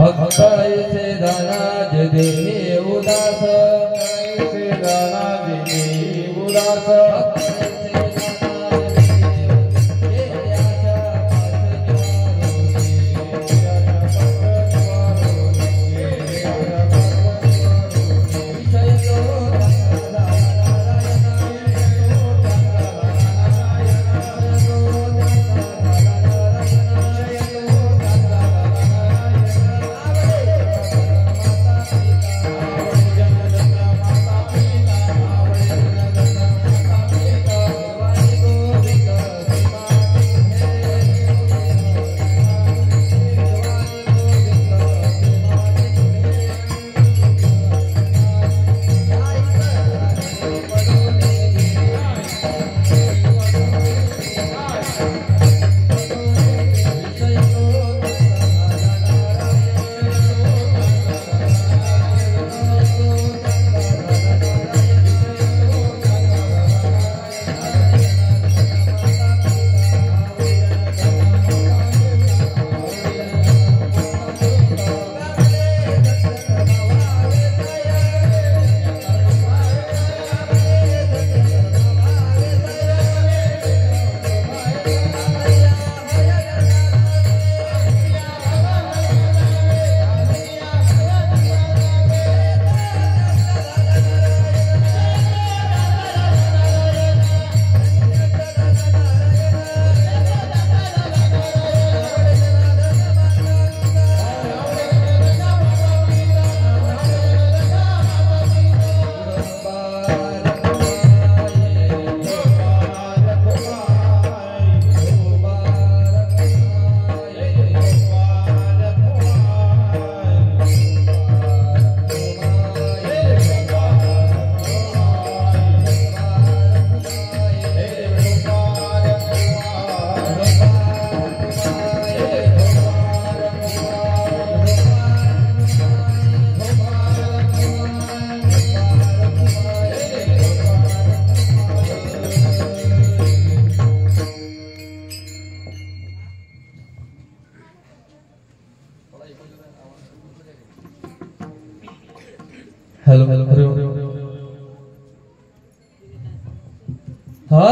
भक्त ऐसे धनाज देही उदास, ऐसे धनाज देही उदास। हॅलो हा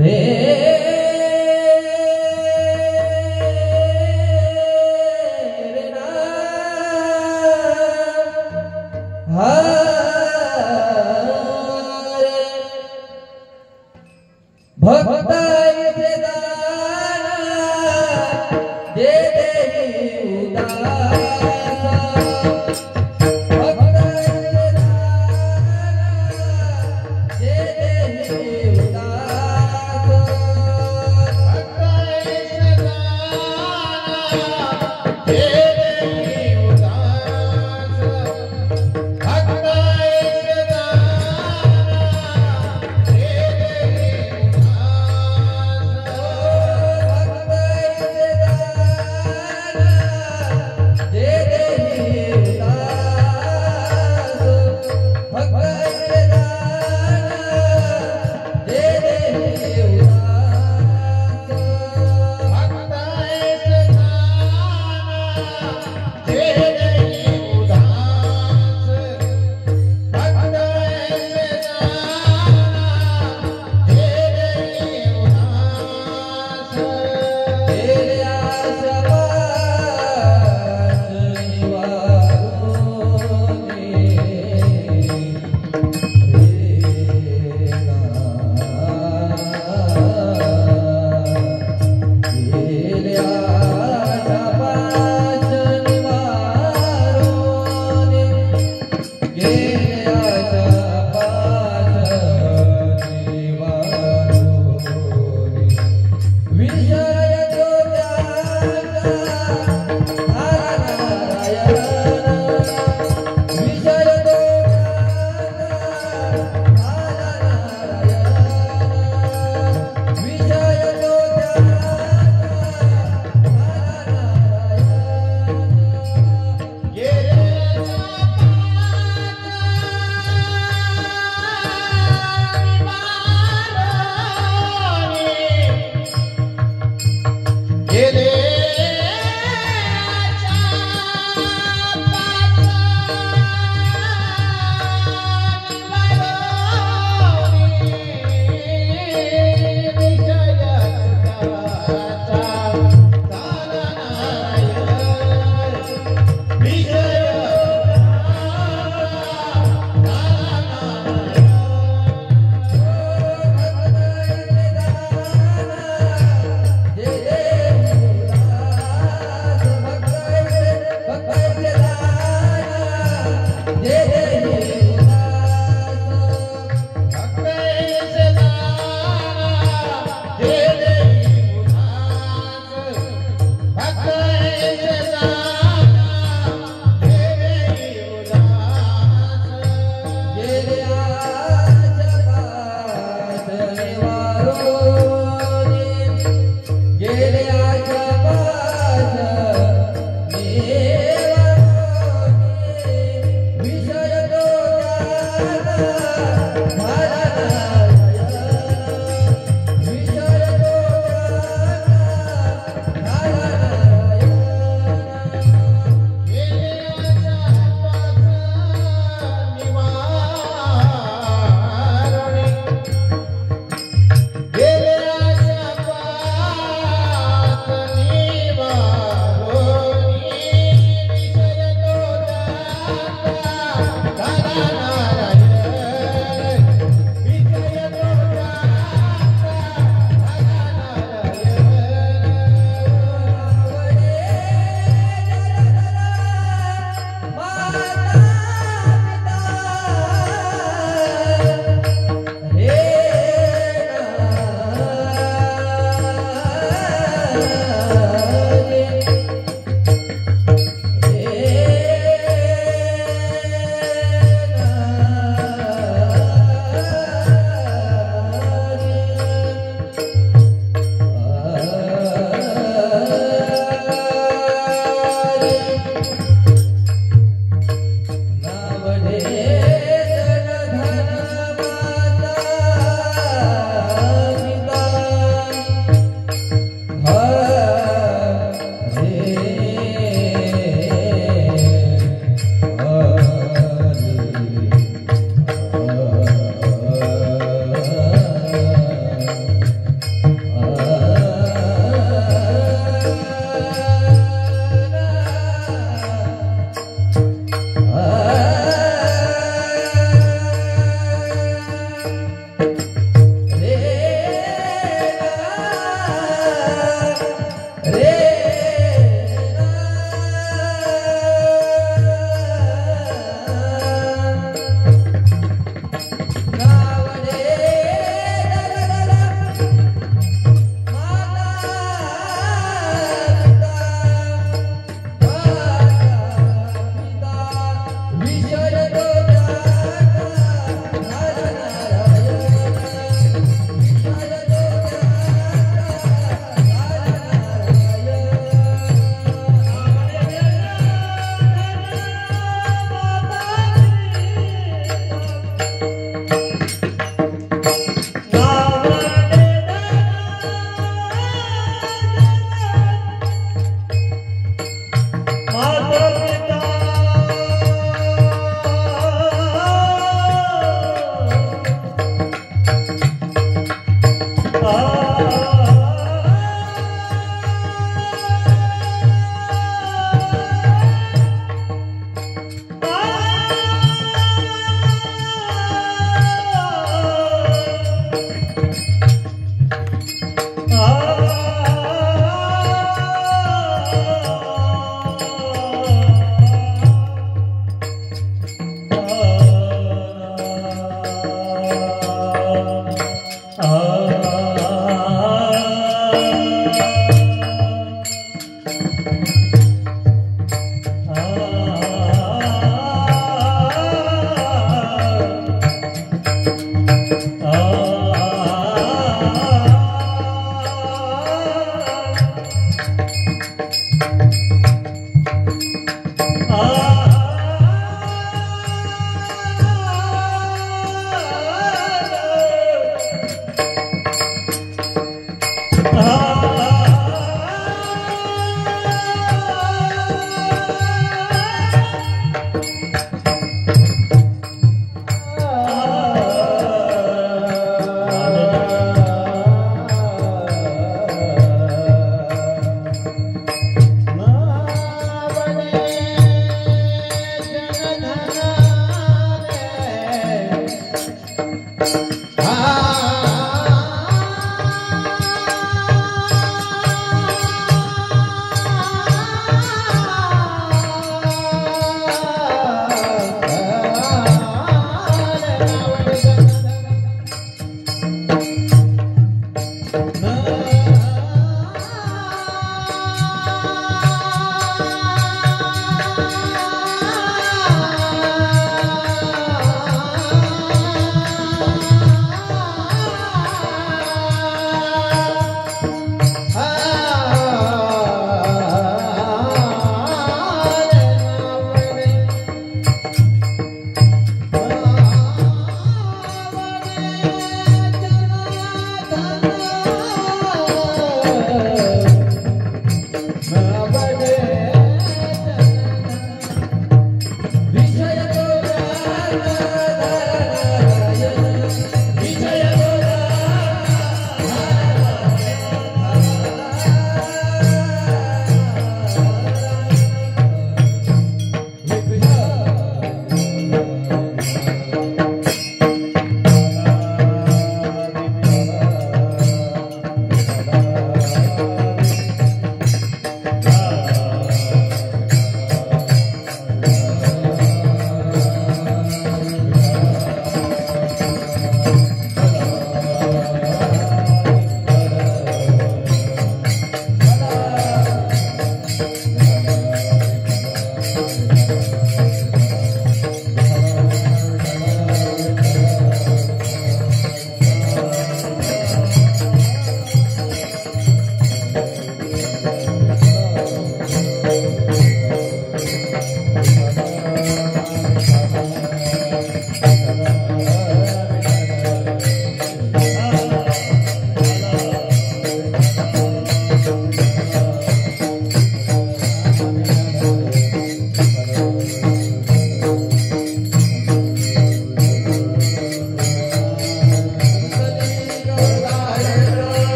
रे भक्ताईचे दाना जे देही उदास भक्ताईचे दाना जे देही उदास भक्ताईचे दाना जे देही उदास भक्ताईचे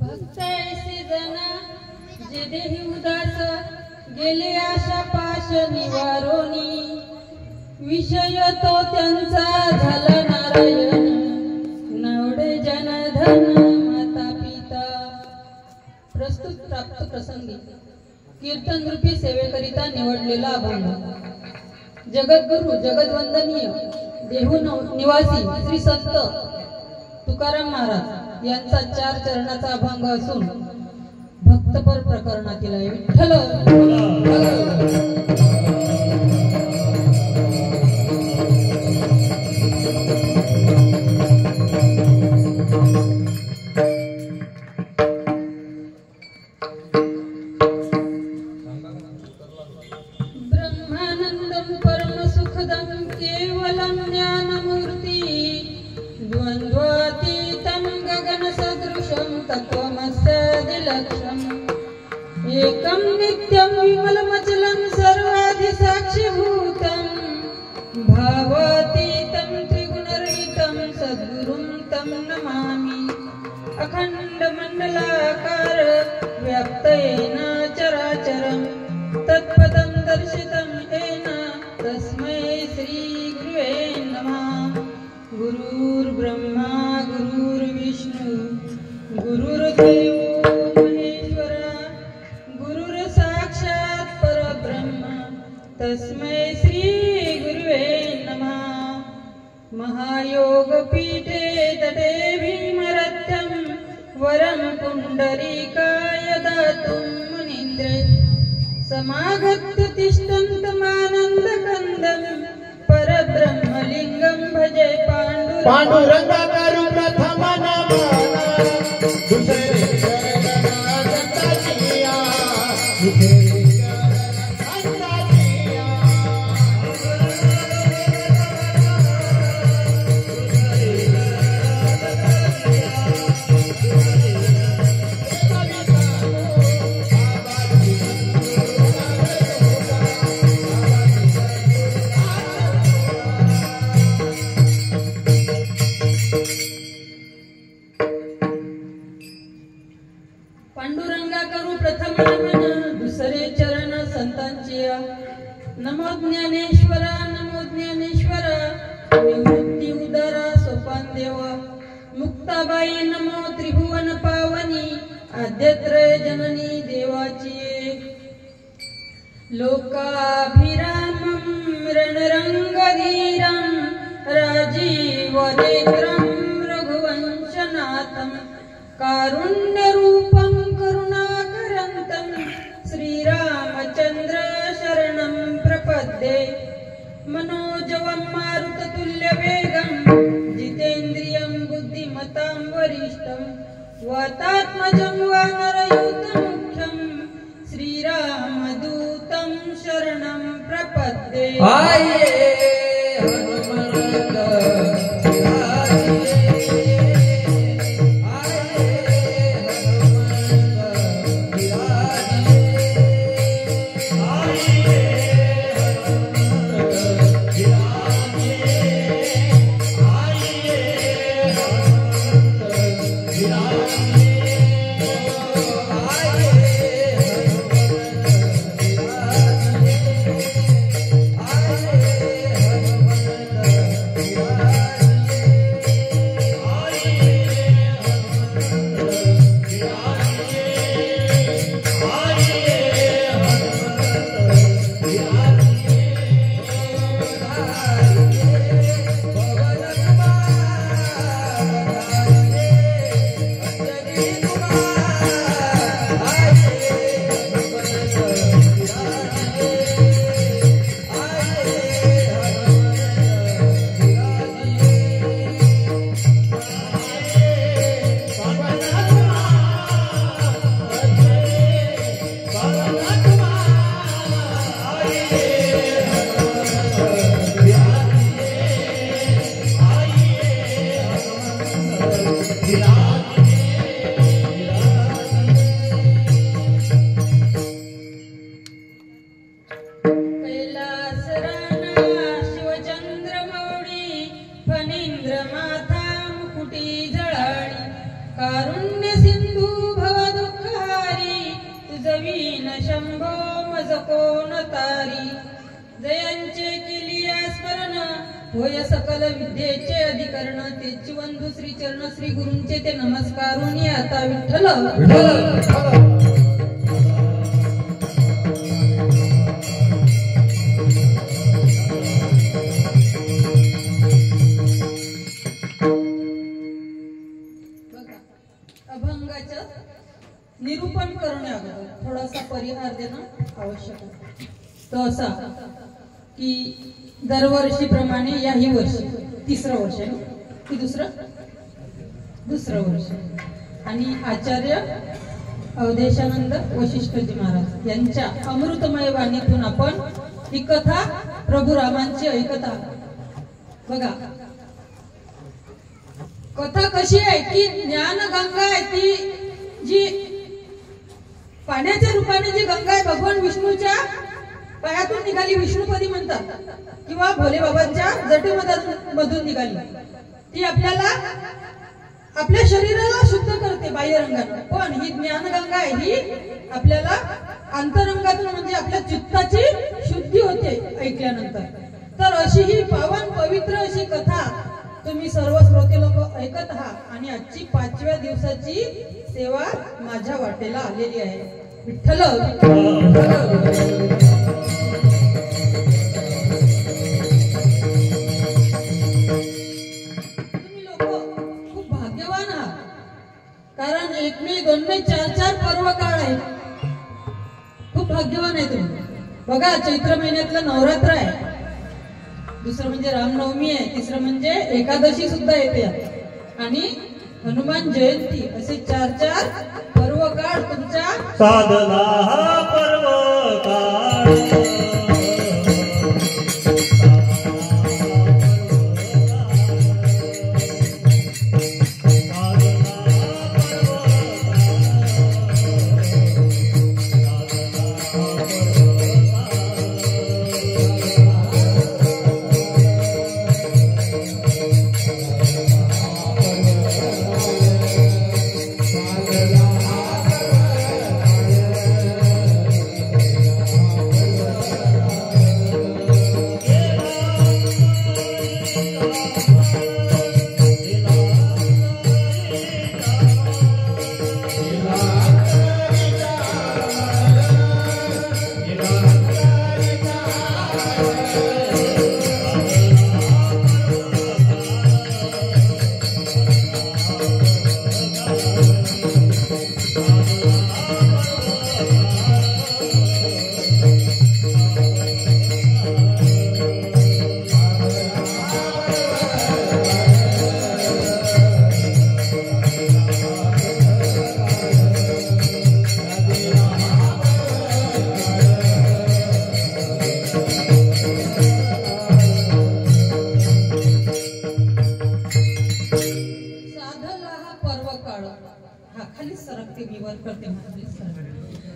भक्त ऐसे जन जे देही उदास गेले आशा पाश निवारोनी विषय तो त्यांचा झाला नारायण नावडे जनधन माता पिता। प्रस्तुत प्राप्त प्रसंगी कीर्तन रूपी सेवेकरिता निवडलेला अभंग जगद्गुरु जगद्वंदनीय देहू निवासी श्री संत तुकाराम महाराज यांचा 4 चरणाचा अभंग असून भक्तपर प्रकरणातील आहे। विठ्ठल ब्रह्मानंदं परमसुखदं केवलं ज्ञानमूर्ति द्वन्द्वातीतं गगनसदृशं तत्त्वमस्यादिलक्ष्यम् एकं नित्यं विमलमचलं सर्वाधिसाक्षिभूतं भावातीतं त्रिगुणरहितं सद्गुरुं तं नमामि। अखण्डमण्डलाकार व्याप्तेन चराचरं तत्पदं दर्शितं येन तस्मै श्रीगुरुवे नमः। गुरुर्ब्रह्मा गुरुर्विष्णु गुरुर्देवो महेश्वरा गुरुर्साक्षात् परब्रह्म तस्मै श्रीगुरुवे नमः। महायोगपीठे तटे भीमरथ्यं वरं पुण्डरीकाय दातुं मुनीन्द्रे समागत्य तिष्ठन्तमानन्दकन्दं परब्रह्मलिङ्गं भजे पांडुरंगाकरू प्रथम नमना दुसरे चरणा पांडुरंगा करू प्रथम नमन दुसरे चरण संतांची। नमो ज्ञानेश्वरा निवृत्ती उदरा सोपान देव मुक्ताबाई नमो त्रिभुवन पावनी आद्यत्रय जननी देवाची। लोकाभिरामं रणरंगधीरं राजीवनेत्रं रघुवंशनाथं कारुण्यरूपं करुणाकरन्तं श्रीरामचन्द्र शरणं प्रपद्ये। मनोजवं मारुततुल्यवेगं जितेन्द्रियं बुद्धिमतां वरिष्ठं वातात्मजं वानरयूथमुख्यं श्रीरामदूतं शरणं प्रपद्ये। आये माथा मुकुटी झळाळी कारुण्य सिंधू भव दुःखारी तुझवीन शंभो मज कोण तारी जयांचे केलिया स्मरण होय सकल विद्येचे अधिकरण तेची वंदू श्री चरण श्री गुरूंचे ते नमस्कारून आता विठ्ठल अभंगाचं निरूपण करण्या अगोदर थोडासा परिहार देणं आवश्यक आहे. तो असा की दरवर्षीप्रमाणे याही वर्षी तिसरं वर्ष आहे की दुसरं वर्ष आणि आचार्य अवधेशानंद वशिष्ठजी महाराज यांच्या अमृतमय वाणीतून आपण ही कथा प्रभू रामांची ऐकत आहोत. बघा कथा कशी आहे की ज्ञानगंगा आहे ती जी पाण्याच्या रूपाने जी गंगा आहे भगवान विष्णूच्या पायातून निघाली विष्णुपदी म्हणतात किंवा भोले बाबांच्या जटेमधून निघाली ती आपल्याला आपल्या शरीराला शुद्ध करते बाह्य रंगाने. पण ही ज्ञानगंगा आहे ही आपल्याला अंतरंगातून म्हणजे आपल्या चित्ताची शुद्धी होते ऐकल्यानंतर. तर अशी ही पावन पवित्र अशी कथा तुम्ही सर्व श्रोते लोक ऐकत आहात आणि आजची 5व्या दिवसाची सेवा माझ्या वाटेला आलेली आहे. विठ्ठल तुम्ही लोक खूप भाग्यवान आहात कारण 1 नाही 2 नाही 4 पर्व काळ आहे. खूप भाग्यवान आहे तुम्ही. बघा चैत्र महिन्यातलं नवरात्र आहे, दुसरं म्हणजे रामनवमी आहे, तिसरं म्हणजे एकादशी सुद्धा येते आणि हनुमान जयंती असे 4 पर्व काळ तुमच्या साधला हा पर्व काळ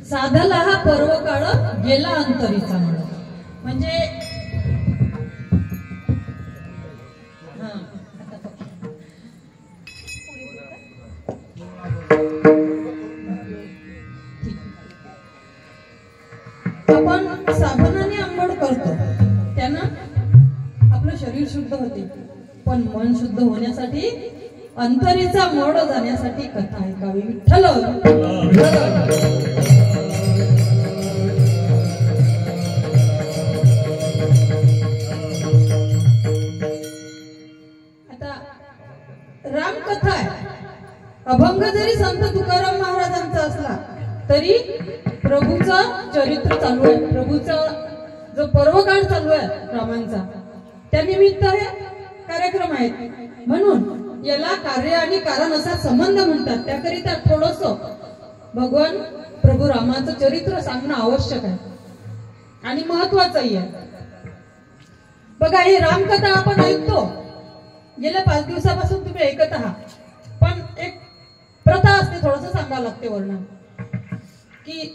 साधला हा पर्व काळ गेला अंतरीचा म्हणजे आपण साबणाने आंघोळ करतो त्यानं आपलं शरीर शुद्ध होते पण मन शुद्ध होण्यासाठी अंतरीचा मोड जाण्यासाठी कथा ऐकावी. विठ्ठल आता रामकथा आहे. अभंग जरी संत तुकाराम महाराजांचा असला तरी प्रभूचं चरित्र चालू आहे, प्रभूचा जो पर्वकाळ चालू आहे रामांचा त्यानिमित्त हे कार्यक्रम आहेत म्हणून याला कार्य आणि कारण असा संबंध म्हणतात. त्याकरिता थोडस भगवान प्रभू रामाचं चरित्र सांगणं आवश्यक आहे आणि महत्वाचंही आहे. बघा ही रामकथा आपण ऐकतो गेल्या 5 दिवसापासून तुम्ही ऐकत आहात पण एक प्रथा असते थोडस सांगावं लागते वर्णन की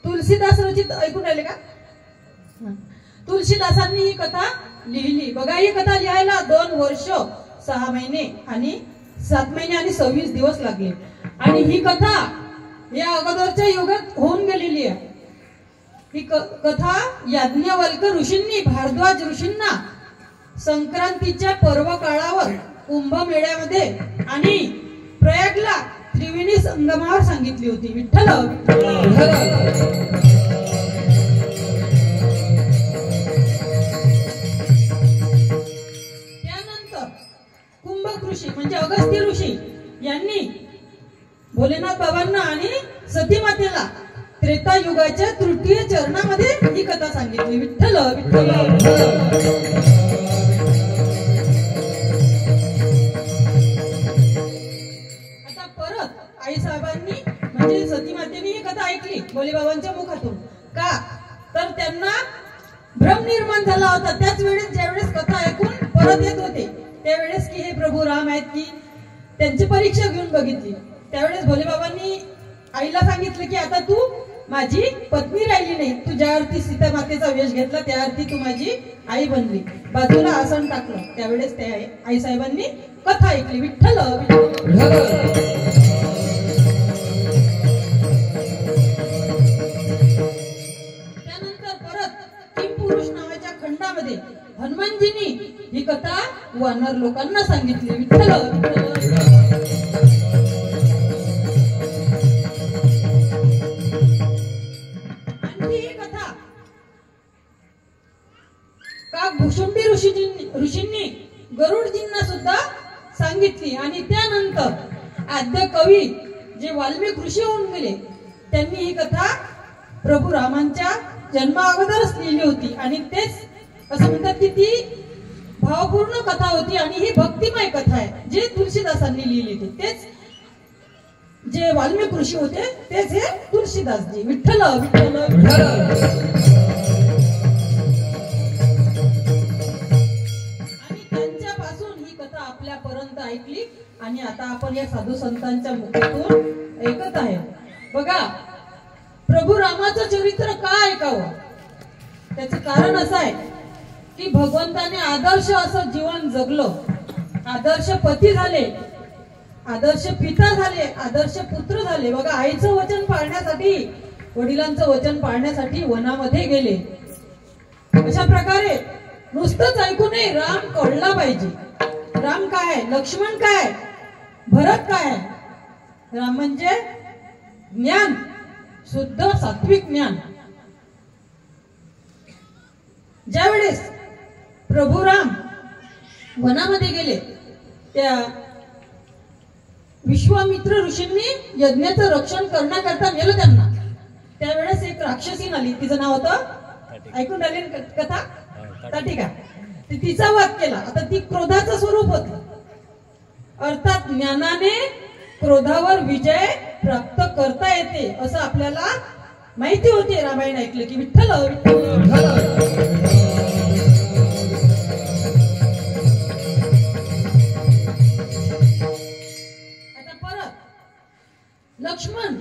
तुलसीदास रचित ऐकून राहिले का? तुलसीदासांनी ही कथा लिहिली. बघा ही कथा लिहायला 2 वर्ष 6 महिने आणि 7 महिने आणि 26 दिवस लागले. आणि ही कथा या अगोदरच्या युगात होऊन गेलेली आहे. ही कथा याज्ञवल्क ऋषींनी भारद्वाज ऋषींना संक्रांतीच्या पर्व काळावर कुंभमेळ्यामध्ये आणि प्रयागला त्रिवेणी संगमावर सांगितली होती. विठ्ठल त्यानंतर कुंभक ऋषी म्हणजे अगस्त्य ऋषी यांनी भोलेनाथ बाबांना आणि सती मातेला त्रेता युगाच्या तृतीय चरणामध्ये ही कथा सांगितली. विठ्ठल विठ्ठल. आता परत आई साहेबांनी म्हणजे सती मातेने ही कथा ऐकली भोले बाबांच्या मुखातून. का तर त्यांना भ्रम निर्माण झाला होता त्याच वेळेस, ज्यावेळेस कथा ऐकून परत येत होते त्यावेळेस की हे प्रभू राम आहेत की, त्यांची परीक्षा घेऊन बघितली. त्यावेळेस भोले बाबांनी आईला सांगितलं की आता तू माझी पत्नी राहिली नाही, तू ज्या अर्थी सीता मातेचा वेश घेतला त्या अर्थी तू माझी आई बनली. बाजूला आसन टाकलं. त्यावेळेस त्या आई साहेबांनी कथा ऐकली. विठ्ठल त्यानंतर परत किमपुरुष नावाच्या खंडामध्ये हनुमानजींनी ही कथा वानर लोकांना सांगितली. विठ्ठल भुषुंडी ऋषींनी गरुडजींना सुद्धा सांगितली. आणि त्यानंतर आद्य कवी जे वाल्मिक ऋषी होऊन गेले त्यांनी ही कथा प्रभू रामांच्या जन्मा अगोदरच लिहिली होती. आणि तेच असं म्हणतात की ती भावपूर्ण कथा होती आणि ही भक्तिमय कथा आहे. जे तुलसीदासांनी लिहिली होती तेच जे वाल्मिक ऋषी होते तेच हे तुलसीदासजी. विठ्ठल विठ्ठल विठ्ठल. आपल्यापर्यंत ऐकली आणि आता आपण या साधू संतांच्या मुखातून ऐकत आहे. बघा प्रभू रामाचं चरित्र का ऐकावं, त्याचं कारण असं आहे की भगवंताने आदर्श असं जीवन जगलं. आदर्श पती झाले, आदर्श पिता झाले, आदर्श पुत्र झाले. बघा आईचं वचन पाळण्यासाठी, वडिलांचं वचन पाळण्यासाठी वनामध्ये गेले. अशा प्रकारे नुसतंच ऐकू नये, राम कळला पाहिजे. राम काय आहे, लक्ष्मण काय आहे, भरत काय आहे. राम म्हणजे ज्ञान, शुद्ध सात्विक ज्ञान. ज्यावेळेस प्रभू राम वनामध्ये गेले त्या विश्वामित्र ऋषींनी यज्ञाचं रक्षण करण्याकरता नेलं त्यांना. त्यावेळेस एक राक्षसीन आली, तिचं नाव होतं, ऐकून आली कथा ताटिका. तिचा वध केला. आता ती क्रोधाचं स्वरूप होती. अर्थात ज्ञानाने क्रोधावर विजय प्राप्त करता येते असं आपल्याला माहिती होते रामायण ऐकलं की. विठ्ठल विठ्ठल. आता परत लक्ष्मण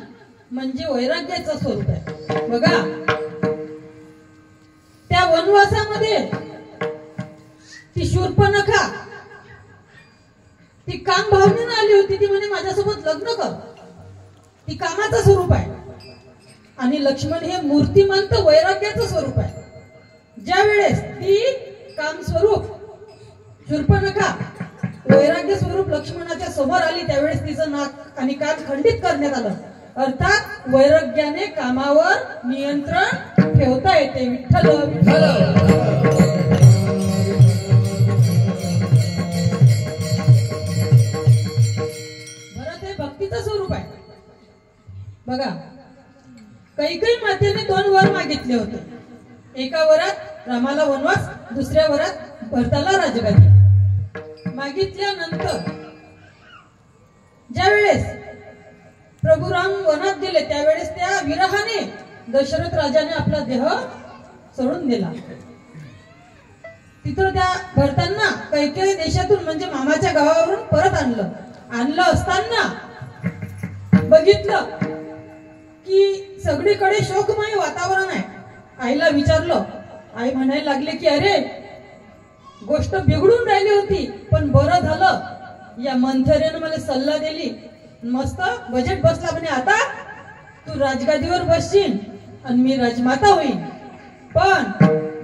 म्हणजे वैराग्याचं स्वरूप आहे. बघा त्या वनवासामध्ये ती शूर्पणखा ती काम भावनेनं आली होती. ती म्हणे माझ्यासोबत लग्न कर. ती कामाचं स्वरूप आहे. आणि लक्ष्मण हे मूर्तिमंत वैराग्याचं स्वरूप आहे. ज्या वेळेस ती काम स्वरूप शूर्पणखा वैराग्य स्वरूप लक्ष्मणाच्या समोर आली त्यावेळेस तिचं नाक आणि कान खंडित करण्यात आलं. अर्थात वैराग्याने कामावर नियंत्रण ठेवता येते. विठ्ठल विठ्ठल. स्वरूप आहे. बघा कैकेयी मातेने 2 वर मागितले होते. एका वरात रामाला वनवास, दुसऱ्या वरात भरताला राजगादी मागितल्यानंतर ज्या वेळेस प्रभू राम वनात गेले त्यावेळेस त्या विरहाने दशरथ राजाने आपला देह सोडून दिला. तिथं त्या भरतांना कैकेयी देशातून म्हणजे मामाच्या गावावरून परत आणलं असताना बघितलं की सगळीकडे शोकमय वातावरण आहे. आईला विचारलं. आई म्हणायला लागले की अरे गोष्ट बिघडून राहिली होती, पण बरं झालं या मंथरेनं मला सल्ला दिली, मस्त बजेट बसला म्हणे, आता तू राजगादीवर बसशील आणि मी राजमाता होईल. पण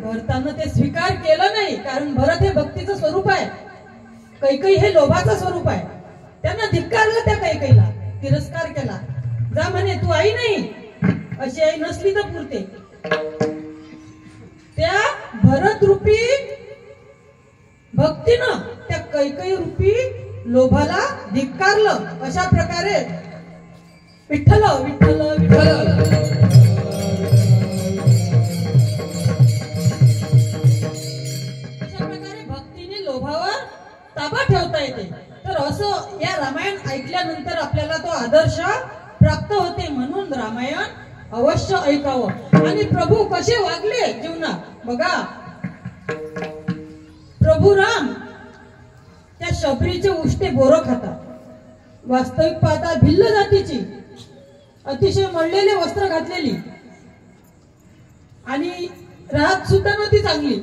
भरतानं ते स्वीकार केलं नाही, कारण भरत हे भक्तीचं स्वरूप आहे, कैकई हे लोभाचं स्वरूप आहे. त्यांना धिक्कारलं, त्या कैकईला तिरस्कार केला. जा म्हणे, तू आई नाही, अशी आई नसली तर पुरते. त्या भरत रूपी भक्तीनं त्या कैकई रूपी लोभाला धिक्कारलं. अशा प्रकारे विठ्ठल विठ्ठल विठ्ठल अशा प्रकारे भक्तीने लोभावर ताबा ठेवता येते. तर असं या रामायण ऐकल्यानंतर आपल्याला तो आदर्श प्राप्त होते. म्हणून रामायण अवश्य ऐकावं. आणि प्रभू कसे वागले जीवनात बघा. प्रभू राम त्या शबरीचे उष्टे बोरं खातात. वास्तविक पाहता भिल्ल जातीची, अतिशय मळलेले वस्त्र घातलेली, आणि राहत सुद्धा नव्हती चांगली.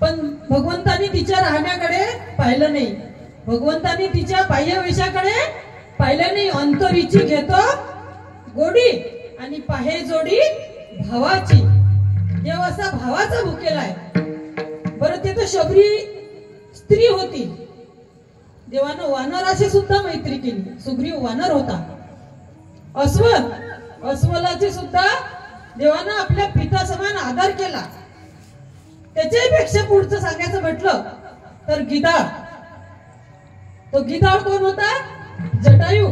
पण भगवंतानी तिच्या राहण्याकडे पाहिलं नाही, भगवंतानी तिच्या बाह्यवेशाकडे पाहिलं नाही. अंतरीची घेतो गोडी आणि पाहे जोडी भावाची. देव असा भावाचा भुकेला आहे. बरं, ते तर शबरी स्त्री होती. देवानं वानराशी सुद्धा मैत्री केली. सुग्रीव वानर होता. अस्वलाची सुद्धा देवानं आपल्या पिता समान आदर केला. त्याच्याही पेक्षा पुढचं सांगायचं म्हटलं तर गिधाड. तो गिधाड कोण होता? जटायू.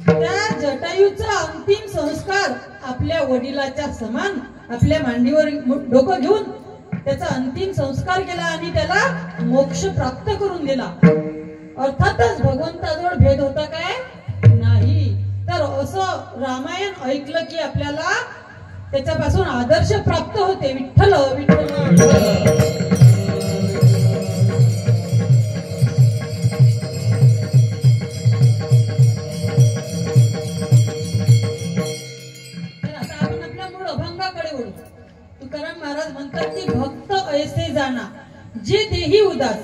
त्या जटायूचा अंतिम संस्कार आपल्या वडिलाच्या समान आपल्या मांडीवर डोकं घेऊन त्याचा अंतिम संस्कार केला आणि त्याला मोक्ष प्राप्त करून दिला. अर्थातच भगवंताजवळ भेद होता काय? नाही. तर असं रामायण ऐकलं की आपल्याला त्याच्यापासून आदर्श प्राप्त होते. विठ्ठल विठ्ठल तुकाराम महाराज म्हणतात की भक्त ऐसे जाना जे देही उदास.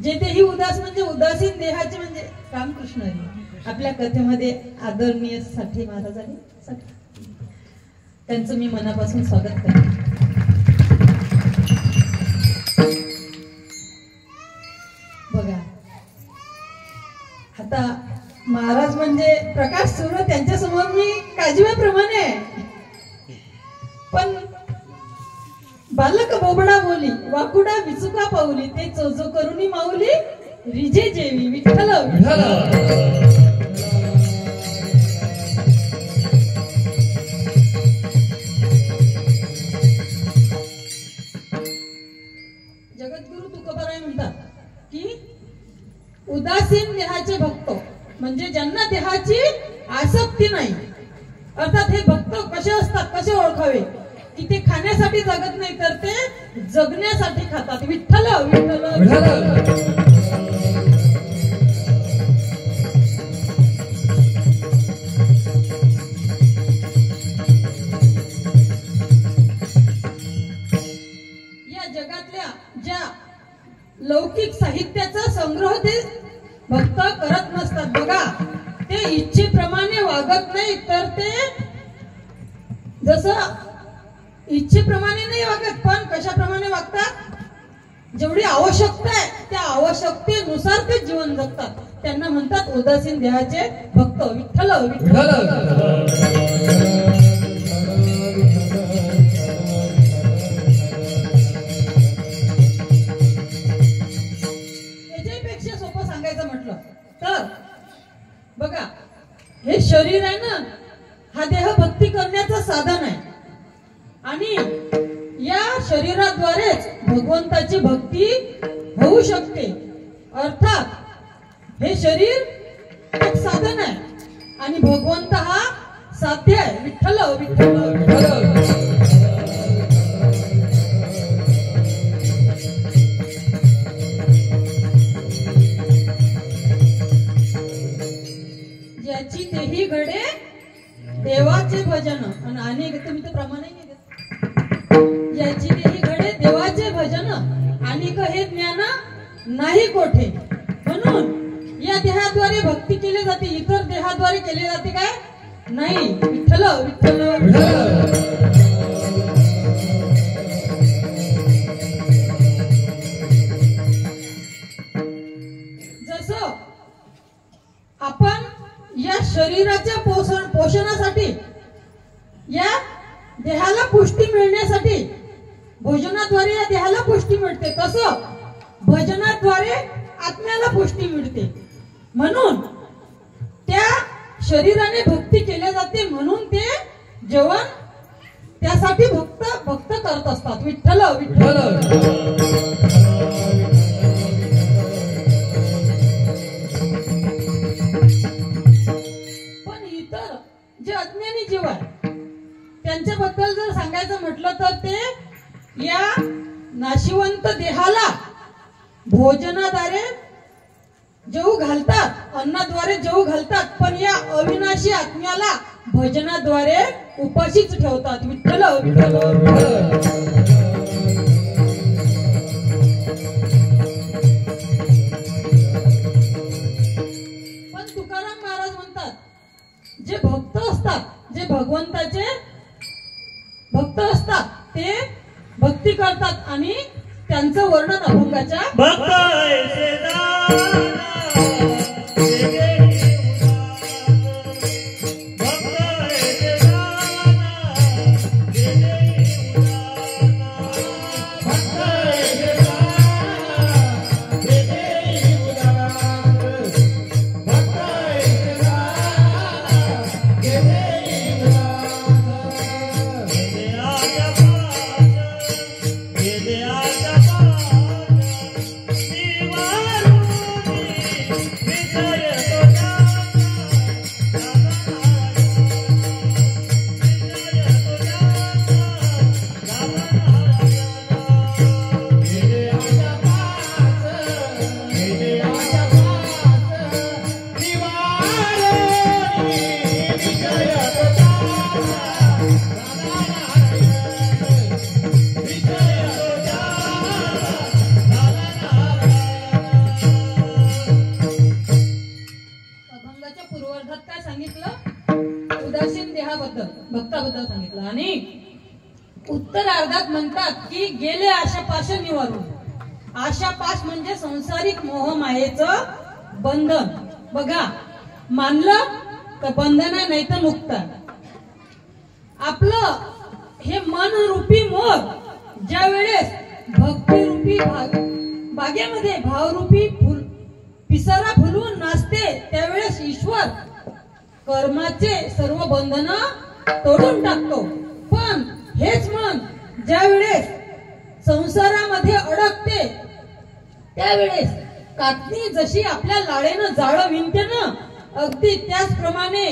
जे देही उदास म्हणजे उदासीन देहाचे म्हणजे रामकृष्ण हरी. आपल्या कथेमध्ये आदरणीय साठे महाराजांनी, त्यांचं मी मनापासून स्वागत करते. बघा, आता महाराज म्हणजे प्रकाश सूर्य, त्यांच्या समोर मी काजव्याप्रमाणे. पण बालक बोबडा बोली, वाकुडा विचुका पाऊली, ते चोचो करुणी माऊली रिजे जेवी. विठ्ठल विठ्ठल. जगद्गुरु तुकोबाराय म्हणतात की उदासीन देहाचे भक्त म्हणजे ज्यांना देहाची आसक्ती नाही. अर्थात हे भक्त कसे असतात, कसे ओळखावे? की ते खाण्यासाठी जगत नाही, तर ते जगण्यासाठी खातात. विठ्ठल विठ्ठल विठ्ठल. या जगातल्या ज्या लौकिक साहित्याचा संग्रह ते भक्त करत नसतात. बघा, ते इच्छेप्रमाणे वागत नाही, तर ते जसं इच्छेप्रमाणे नाही वागत, पण कशाप्रमाणे वागतात? जेवढी आवश्यकता आहे त्या आवश्यकतेनुसार ते जीवन जगतात. त्यांना म्हणतात उदासीन देहाचे भक्त. विठ्ठल विठ्ठल. याच्यापेक्षा सोपं सांगायचं म्हटलं तर बघा, हे शरीर आहे ना, हा देह भक्ती करण्याचं साधन आहे. आणि या शरीराद्वारेच भगवंताची भक्ती होऊ शकते. अर्थात हे शरीर एक साधन आहे आणि भगवंत हा साध्य आहे. विठ्ठल विठ्ठल विठ्ठल. ज्याची देही घडे देवाचे भजन. आणि तुम्ही तर प्रमाणे नाही देत. याची ज्ञान नाही कोठे. म्हणून या देहाद्वारे भक्ती केली जाते, इतर देहाद्वारे केली जाते काय नाही. विठ्ठल विठ्ठल. जसं आपण या शरीराच्या पोषणासाठी, या देहाला पुष्टी मिळण्यासाठी भोजनाद्वारे या देहाला पुष्टी मिळते, तसं भजनाद्वारे आत्म्याला पुष्टी मिळते. म्हणून त्या शरीराने भक्ती केल्या जाते, म्हणून ते जेवण त्यासाठी भक्त करत असतात. विठ्ठल विठ्ठल. जे अज्ञानी जीव आहे त्यांच्याबद्दल जर सांगायचं म्हटलं तर ते या नाशिवंत देहाला भोजनाद्वारे जेवू घालतात, अन्नाद्वारे जेवू घालतात, पण या अविनाशी आत्म्याला भजनाद्वारे उपाशीच ठेवतात. विठ्ठल विठ्ठल. पण तुकाराम महाराज म्हणतात, जे भक्त असतात, जे भगवंताचे भक्त असतात, ते भक्ती करतात आणि त्यांचं वर्णन अभंगाच्या भक्त ऐसे भक्ताबद्दल सांगितलं आणि उत्तरार्धात म्हणतात की गेले आशापाश निवारून. आशापाश म्हणजे संसारिक मोह मायेचं बंधन. बघा, मानलं तर बंधन आहे, नाही तर मुक्त. आपलं हे मन रूपी मोर ज्या वेळेस भक्ती रूपी बागेमध्ये भावरूपी फुल पिसारा फुलून नाचते, त्यावेळेस ईश्वर कर्माचे सर्व बंधन तोडून टाकतो. पण हेच मन ज्या वेळेस संसारामध्ये अडकते, त्यावेळेस कातणी जशी आपल्या लाळेनं जाळं विणते ना, अगदी त्याचप्रमाणे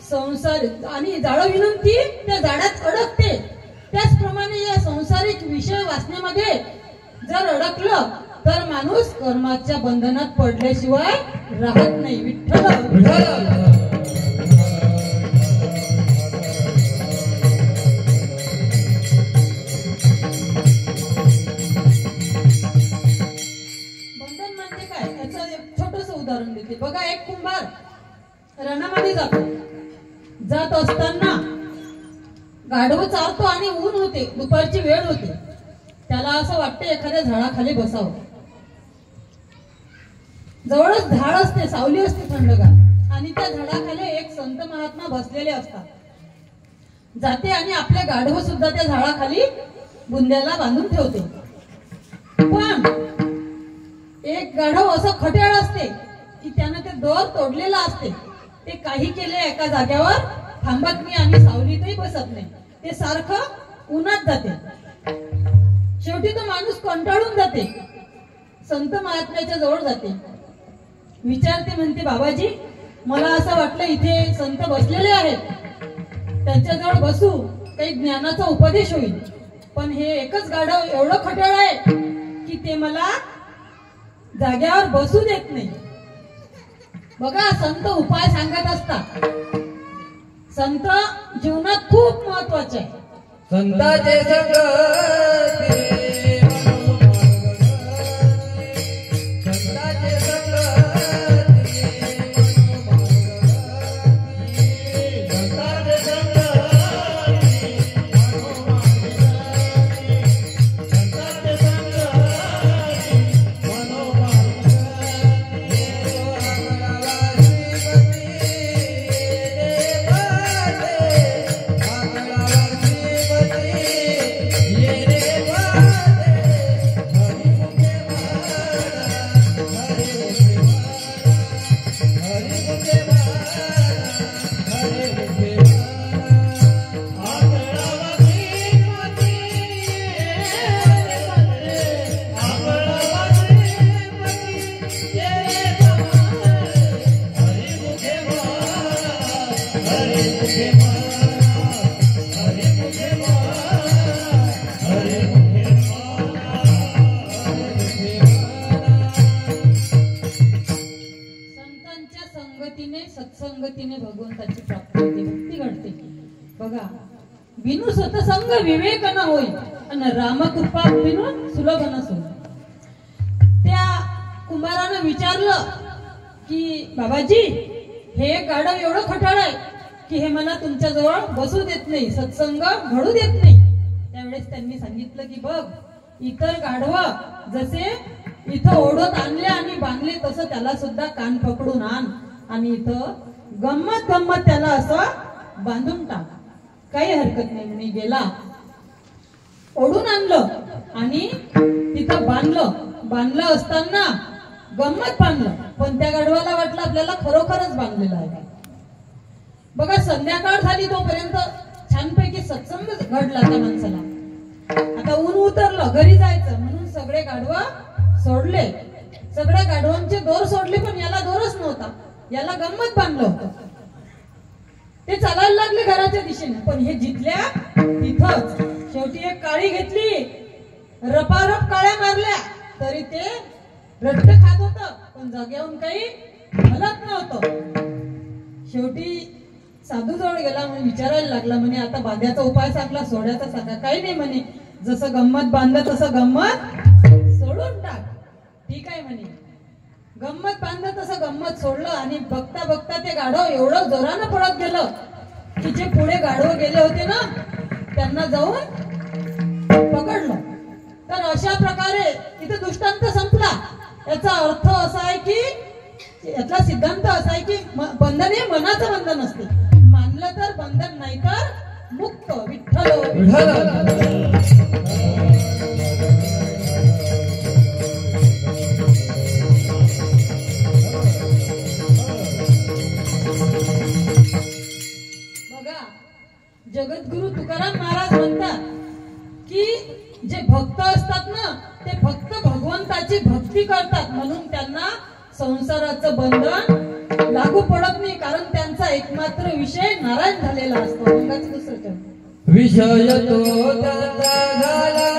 संसार आणि जाळं विणून ती त्या जाळ्यात अडकते. त्याचप्रमाणे या संसारिक विषय वासनेमध्ये जर अडकलं तर माणूस कर्माच्या बंधनात पडल्याशिवाय राहत नाही. विठ्ठल. उदाहरण देते बघा. एक कुंभार रणामध्ये जात असताना गाढव चारतो आणि ऊन होते, दुपारची वेळ होते. त्याला असं वाटतं एखाद्या झाडाखाली बसावं. जवळच झाड असते, सावली असते थंडगार, आणि त्या झाडाखाली एक संत महात्मा बसलेले असतात. जाते आणि आपले गाढव सुद्धा त्या झाडाखाली बुंद्याला बांधून ठेवते. पण एक गाढव असं खट्याळ असते की त्यानं ते दोर तोडलेला असते. ते काही केले एका जागेवर थांबत नाही आणि सावलीतही बसत नाही. ते सारखं उन्हात जाते. शेवटी तो माणूस कंटाळून जाते. संत महात्म्याच्या जवळ जाते, विचारते, म्हणते, बाबाजी, मला असं वाटलं इथे संत बसलेले आहेत, त्यांच्याजवळ बसू, काही ज्ञानाचा उपदेश होईल. पण हे एकच गाढव एवढं खट्याळ आहे की ते मला जाग्यावर बसू देत नाही. बघा, संत उपाय सांगत असतात. संत जीवनात खूप महत्वाचे आहे. संताचे संगती सत्संगतीने भगवंताची प्राप्ती होते, भक्ती घडते. बघा, बिनु सत्संग विवेक न होई आणि रामकृपा बिनु सुलभ न सोई. त्या कुंभारानं विचारलं की बाबाजी, हे गाढव एवढं खटाळ आहे की हे मला तुमच्या जवळ बसू देत नाही, सत्संग घडू देत नाही. त्यावेळेस त्यांनी सांगितलं की बघ, इतर गाढव जसे इथं ओढत आणले आणि बांधले तसं त्याला सुद्धा कान पकडून आण आणि इथं गंमत गंमत त्याला असं बांधून टाक, काही हरकत नाही. म्हणे गेला, ओढून आणलं आणि तिथं बांधलं असताना गंमत बांधलं, पण त्या गाढवाला वाटलं आपल्याला खरोखरच बांधलेलं आहे. बघा, संध्याकाळ झाली तोपर्यंत छानपैकी सत्संग घडला त्या माणसाला. आता ऊन उतरलं, घरी जायचं म्हणून सगळे गाढव सोडले. सगळ्या गाढवांचे दोर सोडले, पण याला दोरच नव्हता, याला गंमत बांधलं होतं. ते चालायला लागले घराच्या दिशेने, पण हे जिथल्या तिथंच शेवटी एक काळी घेतली, रपारप काळ्या मारल्या तरी ते रट्ट खात होत, पण जाग्यावरून काही हलत नव्हतं. शेवटी साधू जवळ गेला, म्हणे विचारायला लागला, म्हणे आता बाध्याचा उपाय सांगला, सोड्याचा सांगा. काही नाही म्हणे, जसं गंमत बांधलं तसं गंमत सोडून टाक. ठीक आहे म्हणे, गंमत बांधलं तसं गंमत सोडलं आणि बघता बघता ते गाढव एवढं जोरानं पळत गेलं की जे पुढे गाढव गेले होते ना त्यांना जाऊन पकडलं. तर अशा प्रकारे इथे दृष्टांत संपला. याचा अर्थ असा आहे की यातला सिद्धांत असा आहे की बंधन हे मनाचं बंधन असते, मानलं तर बंधन, नाही तर मुक्त. विठ्ठल जगद्गुरु तुकाराम महाराज म्हणतात की जे भक्त असतात ना ते फक्त भगवंताची भक्ती करतात, म्हणून त्यांना संसाराचं बंधन लागू पडत नाही, कारण त्यांचा एकमात्र विषय नारायण झालेला असतो. मगच दुसरं विषय तो त्यांचा झाला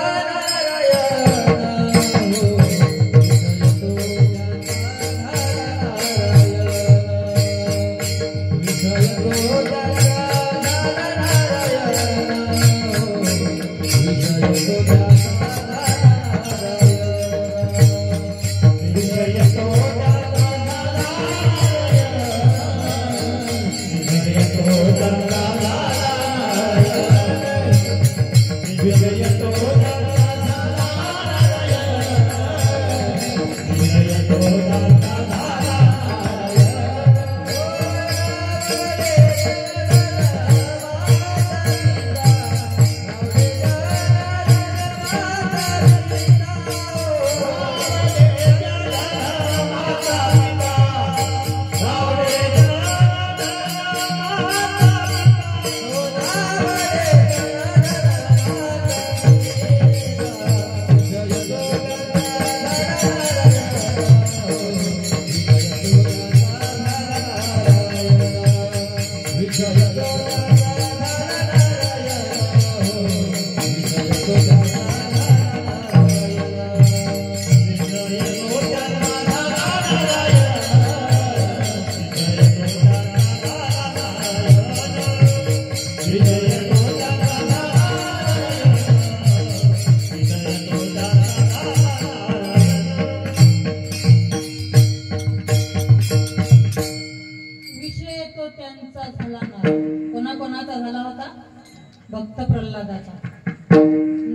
भक्त प्रल्हादाचा.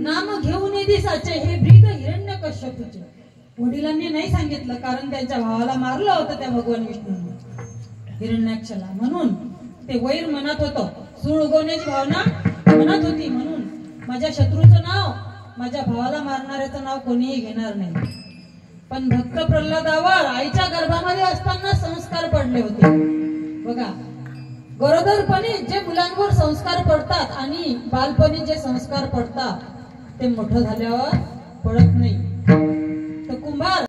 नाम घेऊन दिसाचे हे ब्रीद हिरण्यकश्यपूचे. वडिलांनी नाही सांगितलं, कारण त्यांच्या भावाला मारलं होतं त्या भगवान विष्णूने हिरण्याक्षला, म्हणून ते वैर मनात होतं, सूळ उगवण्याची भावना मनात होती. म्हणून माझ्या शत्रूचं नाव, माझ्या भावाला मारणाऱ्याचं नाव कोणीही घेणार नाही. पण भक्त प्रल्हादावर आईच्या गर्भामध्ये असताना संस्कार पडले होते. बघा, गरोदरपणी जे मुलांवर संस्कार पडतात आणि बालपणी जे संस्कार पडतात ते मोठं झाल्यावर पडत नाही.